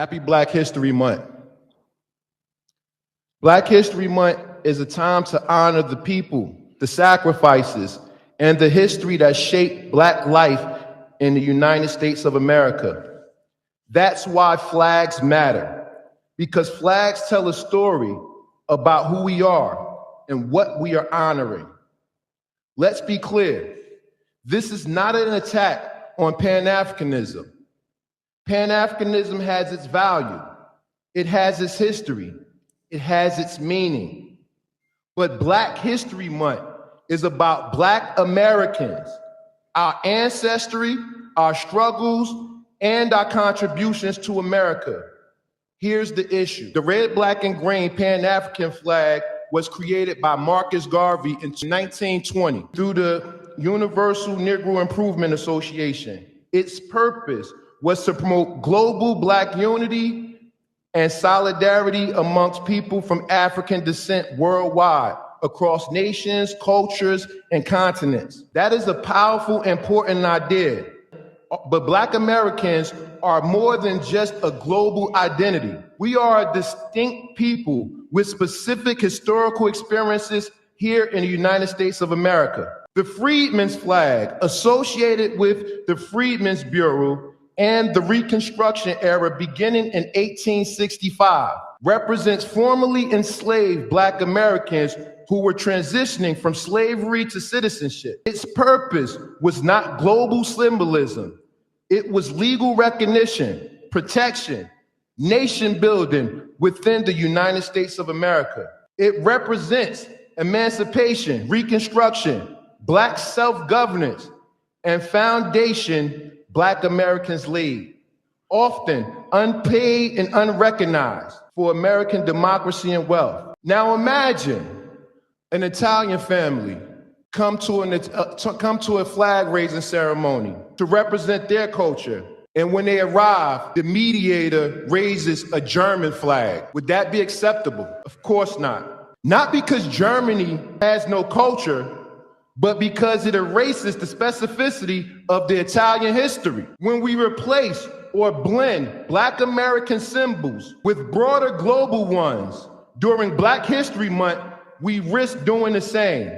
Happy Black History Month. Black History Month is a time to honor the people, the sacrifices, and the history that shaped Black life in the United States of America. That's why flags matter, because flags tell a story about who we are and what we are honoring. Let's be clear, this is not an attack on Pan-Africanism. Pan-Africanism has its value, it has its history, it has its meaning. But Black History Month is about Black Americans, our ancestry, our struggles, and our contributions to America. Here's the issue. The red, black, and green Pan-African flag was created by Marcus Garvey in 1920 through the Universal Negro Improvement Association. Its purpose was to promote global Black unity and solidarity amongst people from African descent worldwide, across nations, cultures, and continents. That is a powerful, important idea. But Black Americans are more than just a global identity. We are a distinct people with specific historical experiences here in the United States of America. The Freedmen's flag, associated with the Freedmen's Bureau and the Reconstruction era beginning in 1865, represents formerly enslaved Black Americans who were transitioning from slavery to citizenship. Its purpose was not global symbolism. It was legal recognition, protection, nation building within the United States of America. It represents emancipation, Reconstruction, Black self-governance, and foundation Black Americans laid, often unpaid and unrecognized, for American democracy and wealth. Now imagine an Italian family come to a flag raising ceremony to represent their culture. And when they arrive, the mediator raises a German flag. Would that be acceptable? Of course not. Not because Germany has no culture, but because it erases the specificity of the Italian history. When we replace or blend Black American symbols with broader global ones during Black History Month, we risk doing the same.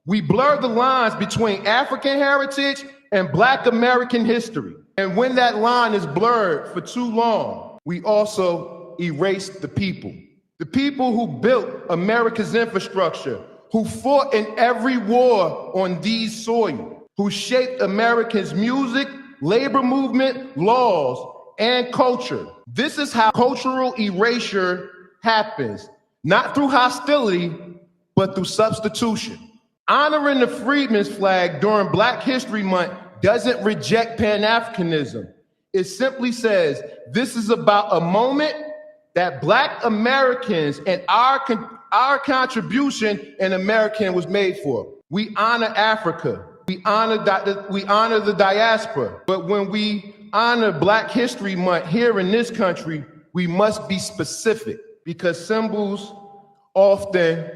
We blur the lines between African heritage and Black American history. And when that line is blurred for too long, we also erase the people. The people who built America's infrastructure, who fought in every war on these soil, who shaped Americans' music, labor movement, laws, and culture. This is how cultural erasure happens, not through hostility, but through substitution. Honoring the Freedmen's flag during Black History Month doesn't reject Pan-Africanism. It simply says, this is about a moment that Black Americans and our contribution in America was made for. We honor Africa. We honor the diaspora. But when we honor Black History Month here in this country, we must be specific, because symbols often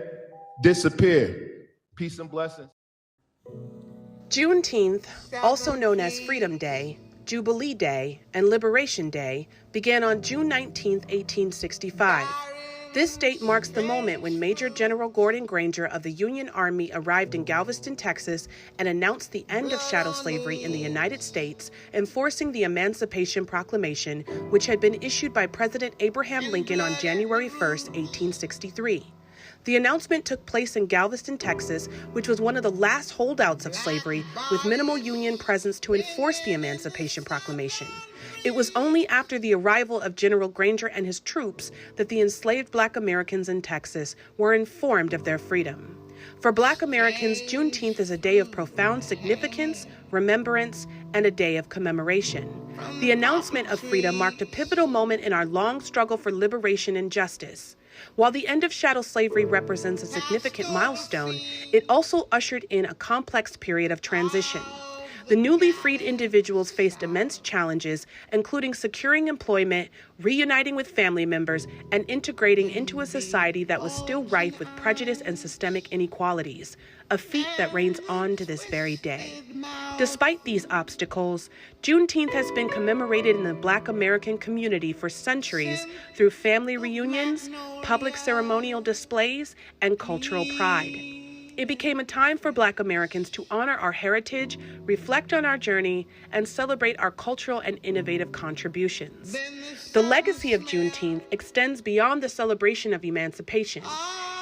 disappear. Peace and blessings. Juneteenth, also known as Freedom Day, Jubilee Day, and Liberation Day, began on June 19, 1865. This date marks the moment when Major General Gordon Granger of the Union Army arrived in Galveston, Texas, and announced the end of chattel slavery in the United States, enforcing the Emancipation Proclamation, which had been issued by President Abraham Lincoln on January 1, 1863. The announcement took place in Galveston, Texas, which was one of the last holdouts of slavery, with minimal Union presence to enforce the Emancipation Proclamation. It was only after the arrival of General Granger and his troops that the enslaved Black Americans in Texas were informed of their freedom. For Black Americans, Juneteenth is a day of profound significance, remembrance, and a day of commemoration. The announcement of freedom marked a pivotal moment in our long struggle for liberation and justice. While the end of chattel slavery represents a significant milestone, it also ushered in a complex period of transition. The newly freed individuals faced immense challenges, including securing employment, reuniting with family members, and integrating into a society that was still rife with prejudice and systemic inequalities, a feat that reigns on to this very day. Despite these obstacles, Juneteenth has been commemorated in the Black American community for centuries through family reunions, public ceremonial displays, and cultural pride. It became a time for Black Americans to honor our heritage, reflect on our journey, and celebrate our cultural and innovative contributions. The legacy of Juneteenth extends beyond the celebration of emancipation.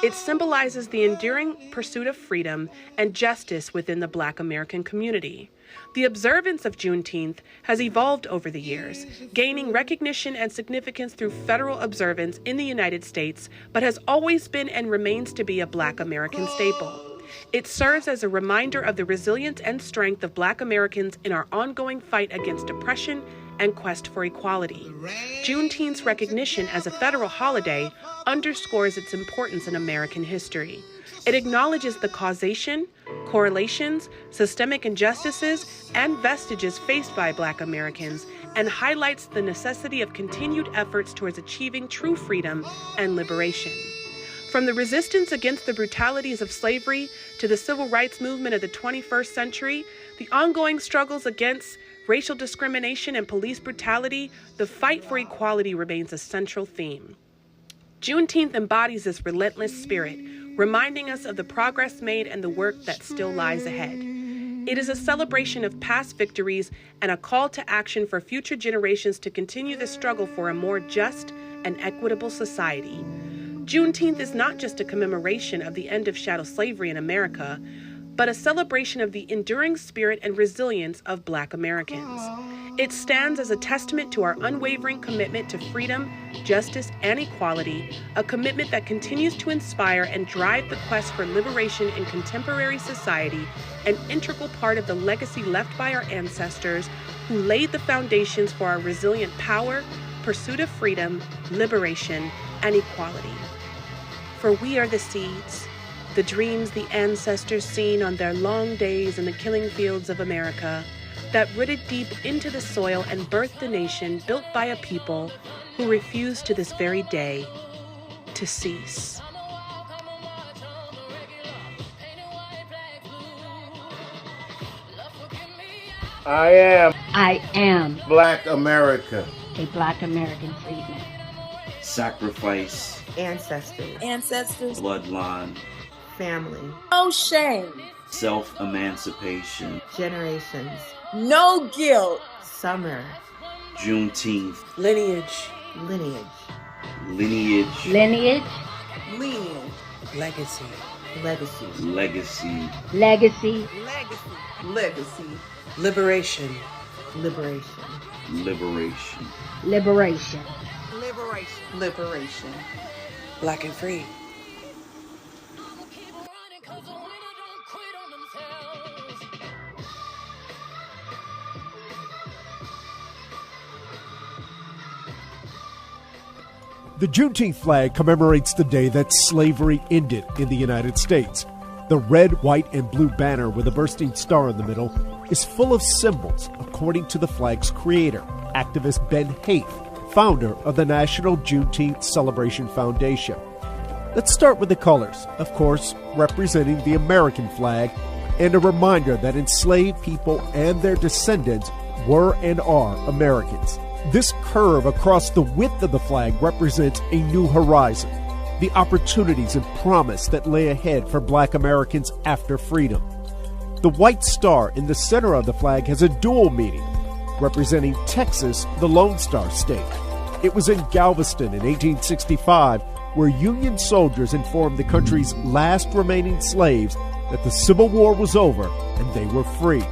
It symbolizes the enduring pursuit of freedom and justice within the Black American community. The observance of Juneteenth has evolved over the years, gaining recognition and significance through federal observance in the United States, but has always been and remains to be a Black American staple. It serves as a reminder of the resilience and strength of Black Americans in our ongoing fight against oppression and quest for equality. Juneteenth's recognition as a federal holiday underscores its importance in American history. It acknowledges the causation, correlations, systemic injustices, and vestiges faced by Black Americans, and highlights the necessity of continued efforts towards achieving true freedom and liberation. From the resistance against the brutalities of slavery to the civil rights movement of the 21st century, the ongoing struggles against racial discrimination and police brutality, the fight for equality remains a central theme. Juneteenth embodies this relentless spirit, reminding us of the progress made and the work that still lies ahead. It is a celebration of past victories and a call to action for future generations to continue the struggle for a more just and equitable society. Juneteenth is not just a commemoration of the end of chattel slavery in America, but a celebration of the enduring spirit and resilience of Black Americans. It stands as a testament to our unwavering commitment to freedom, justice, and equality, a commitment that continues to inspire and drive the quest for liberation in contemporary society, an integral part of the legacy left by our ancestors who laid the foundations for our resilient power, pursuit of freedom, liberation, and equality. For we are the seeds, the dreams the ancestors seen on their long days in the killing fields of America, that rooted deep into the soil and birthed a nation built by a people who refuse to this very day to cease. I am Black America. a Black American freedman. Sacrifice, ancestors, bloodline, family, No shame, self-emancipation, generations, no guilt, summer, Juneteenth, Lineage, lineage, lineage, Lineage, lineage, legacy, legacy, legacy, legacy, legacy, liberation, liberation, liberation. liberation. liberation. Black and free. The Juneteenth flag commemorates the day that slavery ended in the United States. The red, white, and blue banner with a bursting star in the middle is full of symbols, according to the flag's creator, activist Ben Haith, founder of the National Juneteenth Celebration Foundation. Let's start with the colors, of course, representing the American flag, and a reminder that enslaved people and their descendants were and are Americans. This curve across the width of the flag represents a new horizon, the opportunities and promise that lay ahead for Black Americans after freedom. The white star in the center of the flag has a dual meaning, representing Texas, the Lone Star State. It was in Galveston in 1865 where Union soldiers informed the country's last remaining slaves that the Civil War was over and they were free.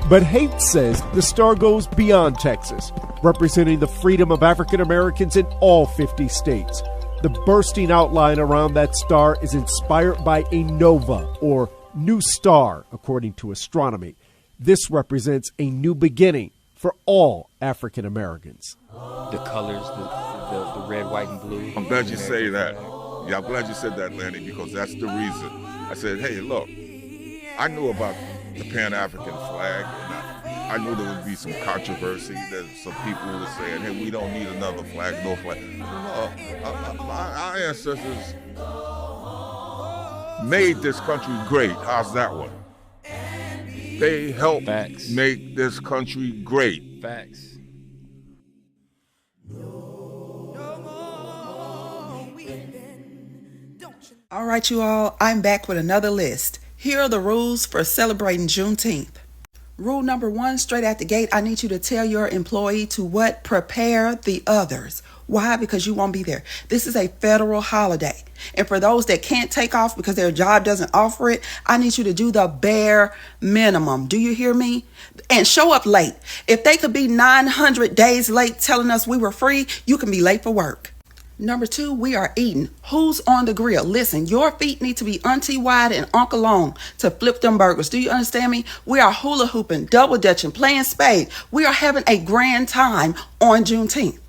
But Haith says the star goes beyond Texas, representing the freedom of African Americans in all 50 states. The bursting outline around that star is inspired by a nova, or new star, according to astronomy. This represents a new beginning for all African Americans. The colors, the red, white, and blue. I'm glad you say that. Yeah, I'm glad you said that, Lanny, because that's the reason. I said, hey, look, I knew about the Pan-African flag, and I knew there would be some controversy, that some people were saying, hey, we don't need another flag, no flag. Our ancestors made this country great. How's that one? They helped Facts. make this country great. Facts. All right, you all, I'm back with another list. Here are the rules for celebrating Juneteenth. Rule number 1, straight out the gate, I need you to tell your employee to what? Prepare the others. Why? Because you won't be there. This is a federal holiday. And for those that can't take off because their job doesn't offer it, I need you to do the bare minimum. Do you hear me? And show up late. If they could be 900 days late telling us we were free, you can be late for work. Number 2, we are eating. Who's on the grill? Listen, your feet need to be auntie wide and uncle long to flip them burgers. Do you understand me? We are hula hooping, double dutching, playing spade. We are having a grand time on Juneteenth.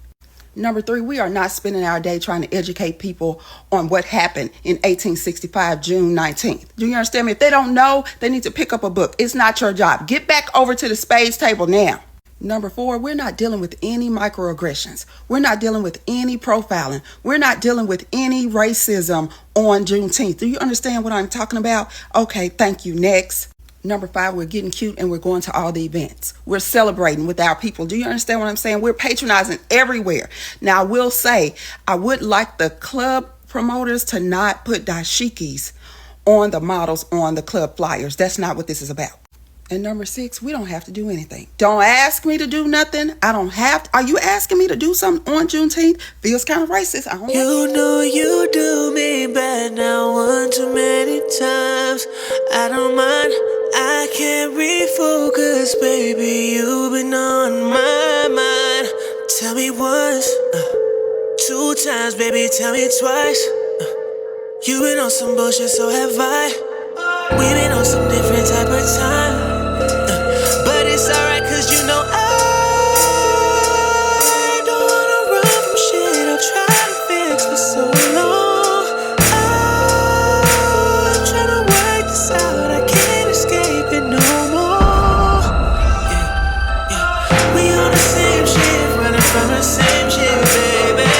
Number 3, we are not spending our day trying to educate people on what happened in 1865, June 19th. Do you understand me? If they don't know, they need to pick up a book. It's not your job. Get back over to the spades table now. Number 4, we're not dealing with any microaggressions. We're not dealing with any profiling. We're not dealing with any racism on Juneteenth. Do you understand what I'm talking about? Okay, thank you. Next. Number 5, we're getting cute and we're going to all the events. We're celebrating with our people. Do you understand what I'm saying? We're patronizing everywhere. Now, I will say, I would like the club promoters to not put dashikis on the models on the club flyers. That's not what this is about. And number 6, we don't have to do anything. Don't ask me to do nothing. I don't have to. Are you asking me to do something on Juneteenth? Feels kind of racist. I don't know. You know you do me bad now one too many times. I don't mind. I can't refocus, baby. You've been on my mind. Tell me once, 2 times, baby. Tell me twice. You've been on some bullshit, so have I. We've been on some different type of time. But it's alright, cause you know I don't wanna run from shit I've tried to fix for so long. I'm trying to work this out, I can't escape it no more. Yeah. We on the same shit, running from the same shit, baby.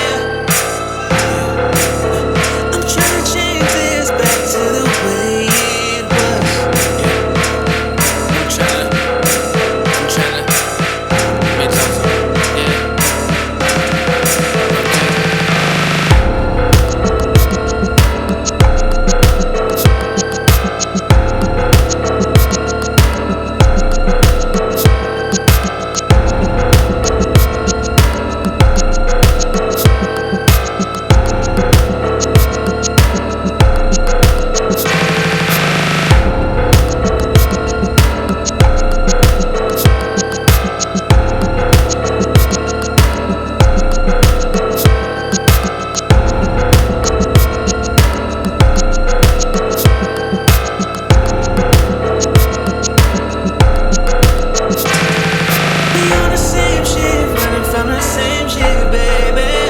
I'm trying to change this back to the way it was. I'm trying to make something, yeah. We on the same shit, running from the same shit, baby.